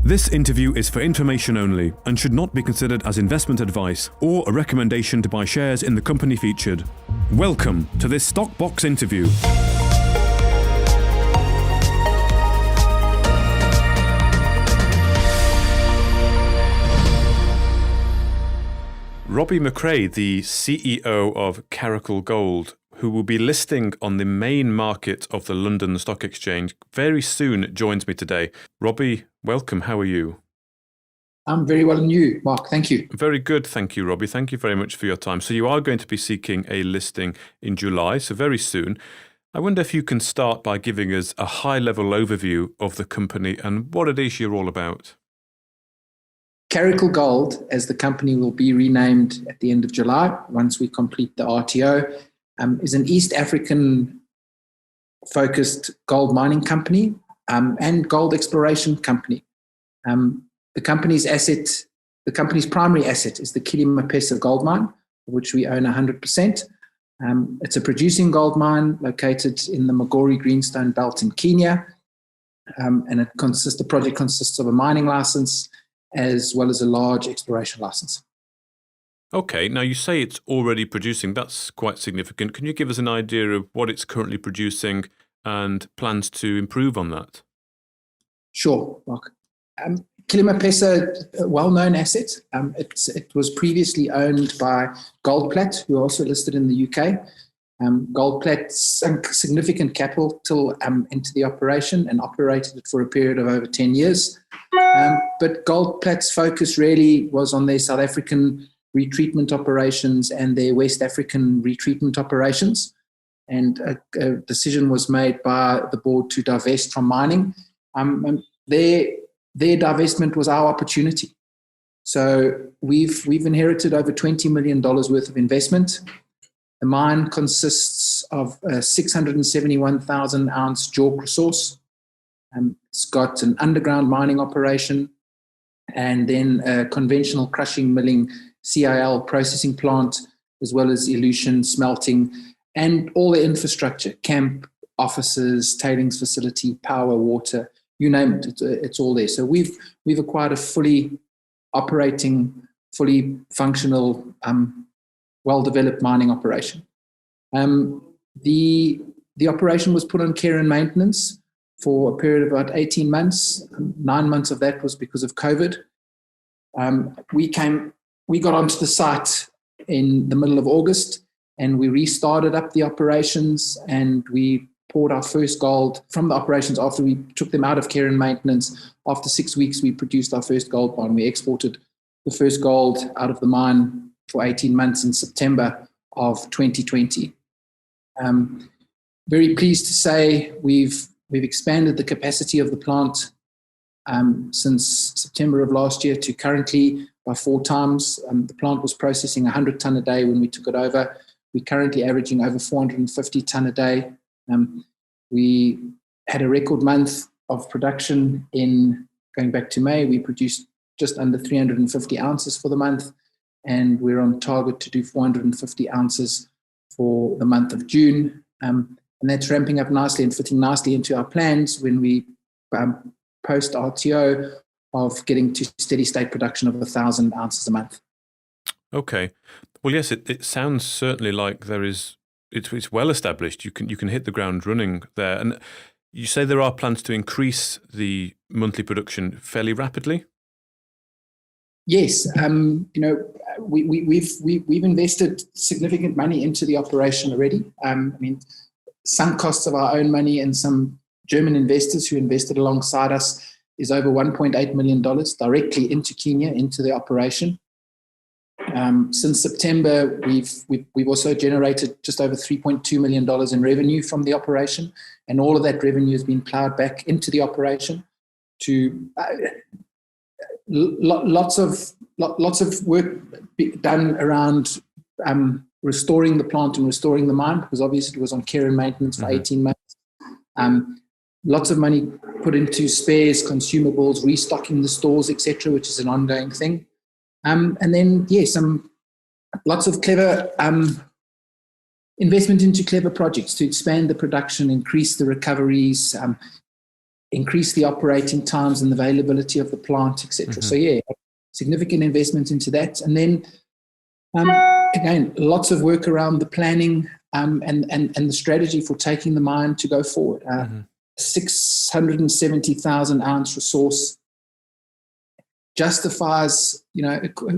This interview is for information only and should not be considered as investment advice or a recommendation to buy shares in the company featured. Welcome to this Stock Box interview. Robbie McRae, the CEO of Caracal Gold, who will be listing on the main market of the London Stock Exchange very soon, joins me today. Robbie, welcome. How are you? I'm very well, and you, Mark? Thank you. Very good. Thank you, Robbie. Thank you very much for your time. So you are going to be seeking a listing in July, so very soon. I wonder if you can start by giving us a high-level overview of the company and what it is you're all about. Caracal Gold, as the company will be renamed at the end of July, once we complete the RTO, is an East African-focused gold mining company and gold exploration company. The company's primary asset is the Kilimapesa gold mine, which we own 100%. It's a producing gold mine located in the Magori Greenstone Belt in Kenya, and the project consists of a mining license as well as a large exploration license. Okay, now you say it's already producing. That's quite significant. Can you give us an idea of what it's currently producing and plans to improve on that? Sure, Mark. Kilimapesa, a well-known asset. It was previously owned by Goldplat, who are also listed in the UK. Goldplat sunk significant capital into the operation and operated it for a period of over 10 years. But Goldplat's focus really was on their South African retreatment operations and their West African retreatment operations. And a decision was made by the board to divest from mining. Their divestment was our opportunity. So we've inherited over $20 million worth of investment. The mine consists of a 671,000 ounce JORC resource. It's got an underground mining operation and then a conventional crushing, milling, CIL processing plant, as well as elution, smelting, and all the infrastructure, camp, offices, tailings facility, power, water, you name it, it's all there. So we've acquired a fully operating, fully functional, well-developed mining operation. The operation was put on care and maintenance for a period of about 18 months. 9 months of that was because of COVID. We got onto the site in the middle of August and we restarted up the operations and we poured our first gold from the operations after we took them out of care and maintenance. After 6 weeks, we produced our first gold mine. We exported the first gold out of the mine for 18 months in September of 2020. Very pleased to say we've expanded the capacity of the plant since September of last year to currently by 4 times. The plant was processing 100 tonne a day when we took it over. We're currently averaging over 450 tonne a day. We had a record month of production going back to May. We produced just under 350 ounces for the month, and we're on target to do 450 ounces for the month of June. And that's ramping up nicely and fitting nicely into our plans when we post RTO of getting to steady state production of 1,000 ounces a month. Okay. Well, yes, it sounds certainly like it's well established. You can hit the ground running there. And you say there are plans to increase the monthly production fairly rapidly? Yes. We've invested significant money into the operation already. Sunk costs of our own money and some German investors who invested alongside us is over $1.8 million directly into Kenya, into the operation. Since September, we've also generated just over $3.2 million in revenue from the operation, and all of that revenue has been plowed back into the operation to lots of work done around restoring the plant and restoring the mine, because obviously it was on care and maintenance for 18 months. Lots of money put into spares, consumables, restocking the stores, etc., which is an ongoing thing. And then, lots of clever investment into clever projects to expand the production, increase the recoveries, increase the operating times and the availability of the plant, etc. So yeah, significant investment into that. And then again, lots of work around the planning and the strategy for taking the mine to go forward. 670,000 ounce resource justifies,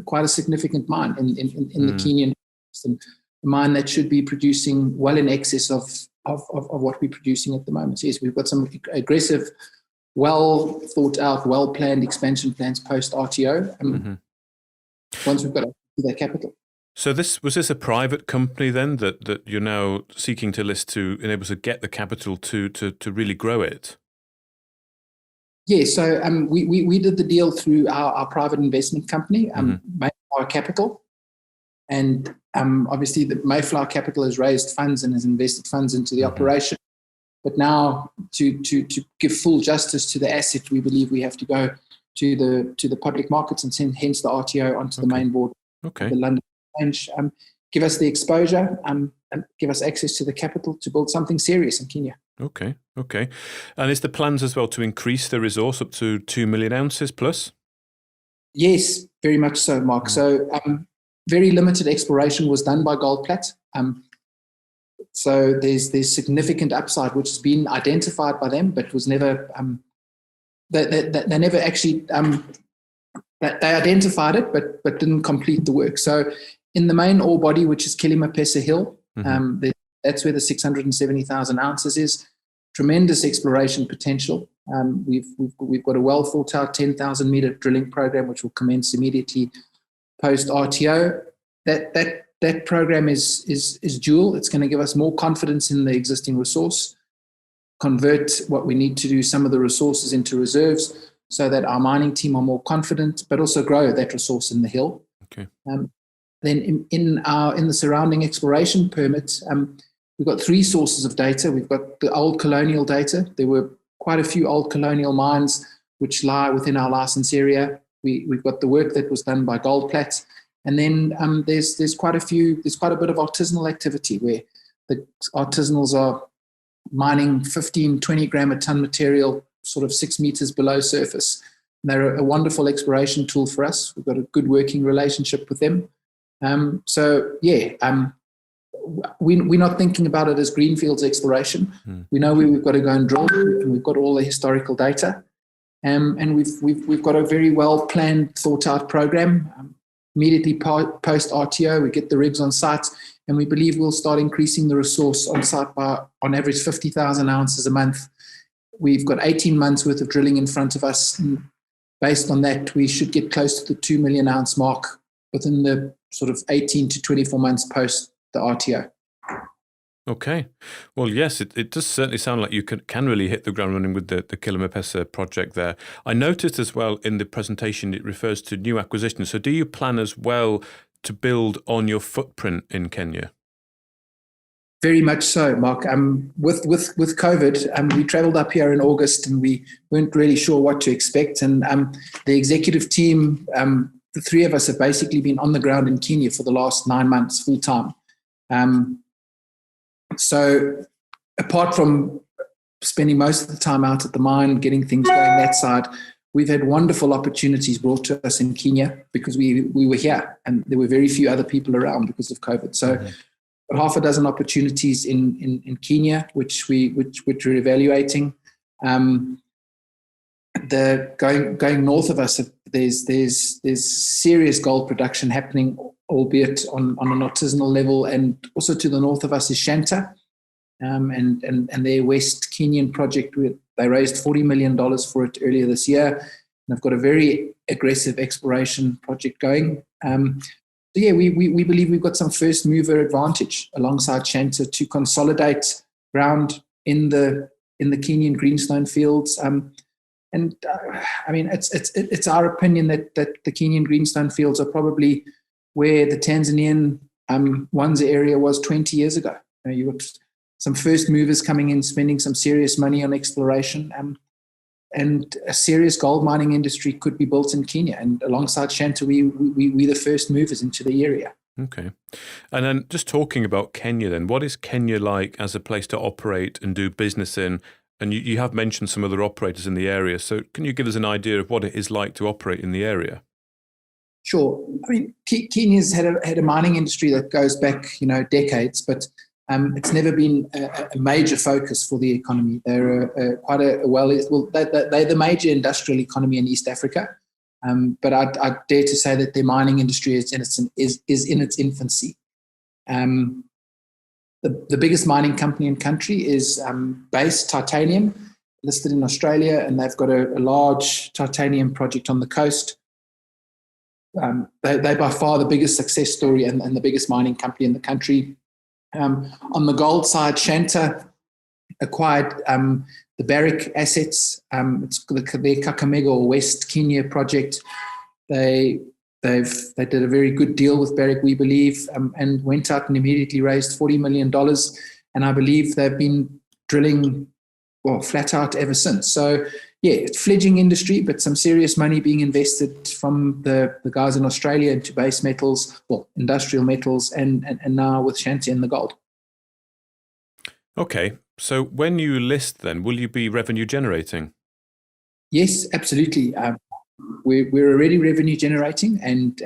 quite a significant mine in the Kenyan system. A mine that should be producing well in excess of what we're producing at the moment. So yes, we've got some aggressive, well thought out, well planned expansion plans post RTO. Once we've got that capital. So was this a private company then that you're now seeking to list to enable to get the capital to really grow it? Yeah, so we did the deal through our private investment company, Mayflower Capital, and obviously the Mayflower Capital has raised funds and has invested funds into the operation. But now to give full justice to the asset, we believe we have to go to the public markets and send hence the RTO onto the main board of the London Exchange. Give us the exposure and give us access to the capital to build something serious in Kenya. Okay. And is the plans as well to increase the resource up to 2 million ounces plus? Yes, very much so, Mark. So very limited exploration was done by Goldplat. So there's significant upside which has been identified by them, but was never they never actually they identified it, but didn't complete the work. So in the main ore body, which is Kilimapesa Hill, that's where the 670,000 ounces is. Tremendous exploration potential. We've got a well thought out 10,000 meter drilling program, which will commence immediately post RTO. That program is dual. It's going to give us more confidence in the existing resource, convert what we need to do, some of the resources into reserves, so that our mining team are more confident, but also grow that resource in the hill. Okay. Then in the surrounding exploration permit, we've got 3 sources of data. We've got the old colonial data. There were quite a few old colonial mines which lie within our license area. We've got the work that was done by Goldplat. And then there's quite a bit of artisanal activity where the artisanals are mining 15, 20 gram a ton material, sort of 6 meters below surface. And they're a wonderful exploration tool for us. We've got a good working relationship with them. We're not thinking about it as greenfields exploration. We know where we've got to go and drill, and we've got all the historical data. And we've got a very well planned, thought out program. Immediately post RTO, we get the rigs on site, and we believe we'll start increasing the resource on site by, on average, 50,000 ounces a month. We've got 18 months worth of drilling in front of us. And based on that, we should get close to the 2 million ounce mark within the sort of 18 to 24 months post the RTO. Okay. Well, yes, it does certainly sound like you can really hit the ground running with the Kilimapesa project there. I noticed as well in the presentation it refers to new acquisitions. So do you plan as well to build on your footprint in Kenya? Very much so, Mark. With COVID, we travelled up here in August and we weren't really sure what to expect. And the executive team, the 3 of us have basically been on the ground in Kenya for the last 9 months full time. So apart from spending most of the time out at the mine, getting things going that side, we've had wonderful opportunities brought to us in Kenya because we were here and there were very few other people around because of COVID. So half a dozen opportunities in Kenya, which we're evaluating. Going north of us, there's serious gold production happening, albeit on an artisanal level, and also to the north of us is Shanta, and their West Kenyan project. They raised $40 million for it earlier this year, and they've got a very aggressive exploration project going. So yeah, we believe we've got some first mover advantage alongside Shanta to consolidate ground in the Kenyan greenstone fields. I mean, it's our opinion that the Kenyan greenstone fields are probably where the Tanzanian Wanza area was 20 years ago. You got some first movers coming in, spending some serious money on exploration, and a serious gold mining industry could be built in Kenya. And alongside Shanta, we're the first movers into the area. Okay. And then just talking about Kenya then, what is Kenya like as a place to operate and do business in And you have mentioned some other operators in the area. So can you give us an idea of what it is like to operate in the area? Sure. I mean, Kenya's had a mining industry that goes back, decades, but it's never been a major focus for the economy. They're they're the major industrial economy in East Africa, but I dare to say that their mining industry is in its infancy. The biggest mining company in country is Base Titanium, listed in Australia, and they've got a large titanium project on the coast. They're by far the biggest success story and the biggest mining company in the country. On the gold side, Shanta acquired the Barrick assets. It's their Kakamega or West Kenya project. They did a very good deal with Barrick, we believe, and went out and immediately raised $40 million. And I believe they've been drilling, flat out ever since. So, yeah, it's fledgling industry, but some serious money being invested from the guys in Australia into base metals, industrial metals, and now with Shanta in the gold. Okay, so when you list then, will you be revenue generating? Yes, absolutely. We're already revenue generating, and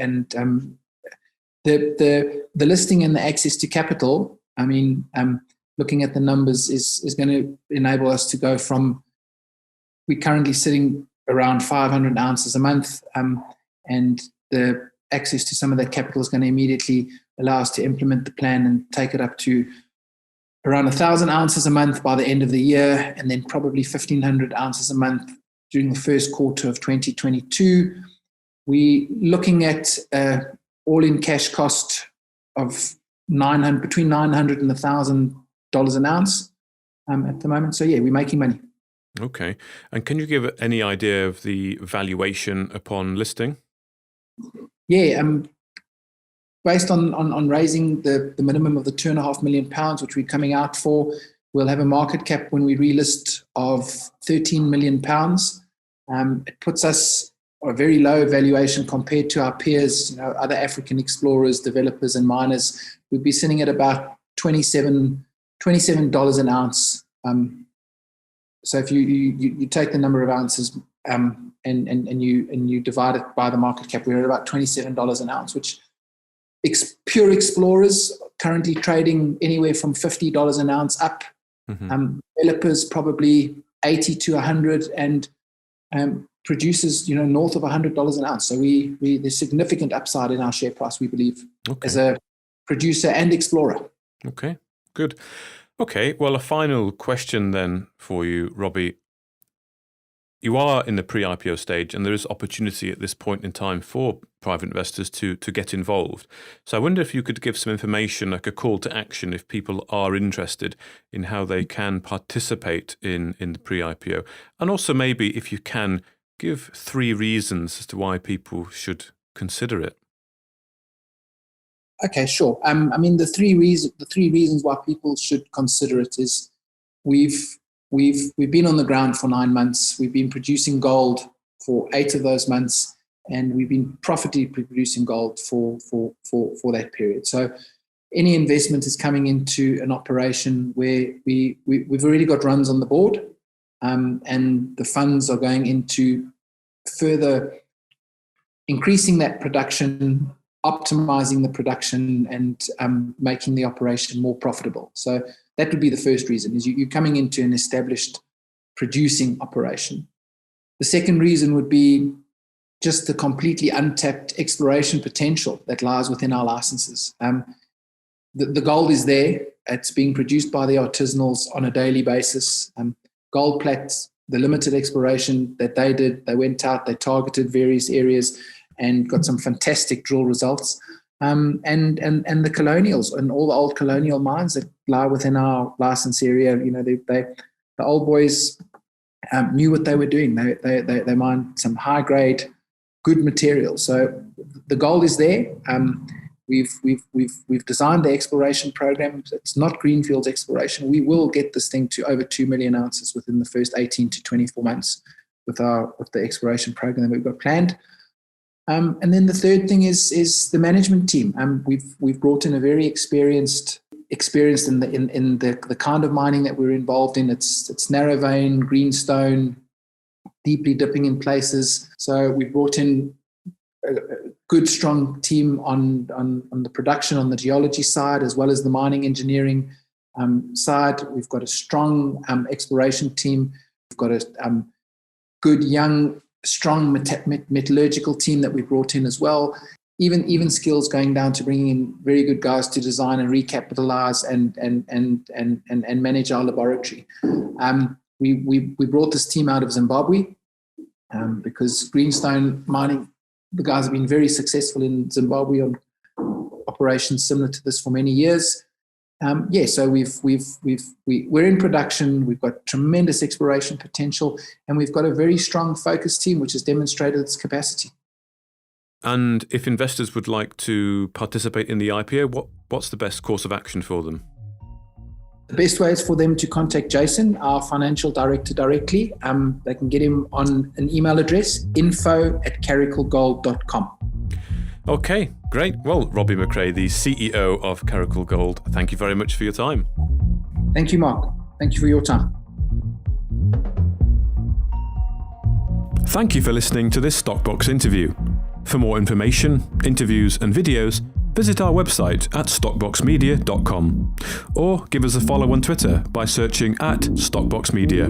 the listing and the access to capital, I mean, looking at the numbers is going to enable us to go from, we're currently sitting around 500 ounces a month, and the access to some of that capital is going to immediately allow us to implement the plan and take it up to around 1,000 ounces a month by the end of the year, and then probably 1,500 ounces a month during the first quarter of 2022. We're looking at all-in cash cost of between $900 and $1,000 an ounce at the moment. So yeah, we're making money. Okay. And can you give any idea of the valuation upon listing? Yeah, based on raising the minimum of the £2.5 million, which we're coming out for, we'll have a market cap when we relist of £13 million. It puts us a very low valuation compared to our peers, other African explorers, developers, and miners. We'd be sitting at about $27 an ounce. So if you take the number of ounces and you divide it by the market cap, we're at about $27 an ounce, which pure explorers currently trading anywhere from $50 an ounce up. Mm-hmm. Developers probably 80 to 100, and producers, north of $100 an ounce. So there's significant upside in our share price, we believe, as a producer and explorer. Okay, good. Okay, well, a final question then for you, Robbie. You are in the pre-IPO stage, and there is opportunity at this point in time for private investors to get involved. So I wonder if you could give some information, like a call to action, if people are interested in how they can participate in the pre-IPO. And also maybe, if you can, give 3 reasons as to why people should consider it. Okay, sure. I mean, the three reasons why people should consider it is we've been on the ground for 9 months. We've been producing gold for 8 of those months, and we've been profitably producing gold for that period. So any investment is coming into an operation where we've already got runs on the board, and the funds are going into further increasing that production, optimizing the production, and making the operation more profitable. So that would be the first reason, is you're coming into an established producing operation. The second reason would be just the completely untapped exploration potential that lies within our licenses. The gold is there. It's being produced by the artisanals on a daily basis. Goldplat, the limited exploration that they did, they went out, they targeted various areas and got some fantastic drill results. And the colonials and all the old colonial mines that lie within our license area, the old boys knew what they were doing. They mined some high grade, good material. So the gold is there. We've designed the exploration program. It's not greenfields exploration. We will get this thing to over 2 million ounces within the first 18 to 24 months with the exploration program that we've got planned. And then the third thing is the management team. We've brought in a very experienced experienced in the kind of mining that we're involved in. It's narrow vein, greenstone, deeply dipping in places. So we brought in a good, strong team on the production, on the geology side, as well as the mining engineering side. We've got a strong exploration team. We've got a good, young, strong metallurgical team that we brought in as well. Even skills going down to bringing in very good guys to design and recapitalize and manage our laboratory. We brought this team out of Zimbabwe because greenstone mining, the guys have been very successful in Zimbabwe on operations similar to this for many years. So we're in production. We've got tremendous exploration potential, and we've got a very strong focused team which has demonstrated its capacity. And if investors would like to participate in the IPO, what's the best course of action for them? The best way is for them to contact Jason, our financial director, directly. They can get him on an email address, info@caracalgold.com. Okay, great. Well, Robbie McRae, the CEO of Caracal Gold, thank you very much for your time. Thank you, Mark. Thank you for your time. Thank you for listening to this Stockbox interview. For more information, interviews and videos, visit our website at stockboxmedia.com or give us a follow on Twitter by searching @StockboxMedia.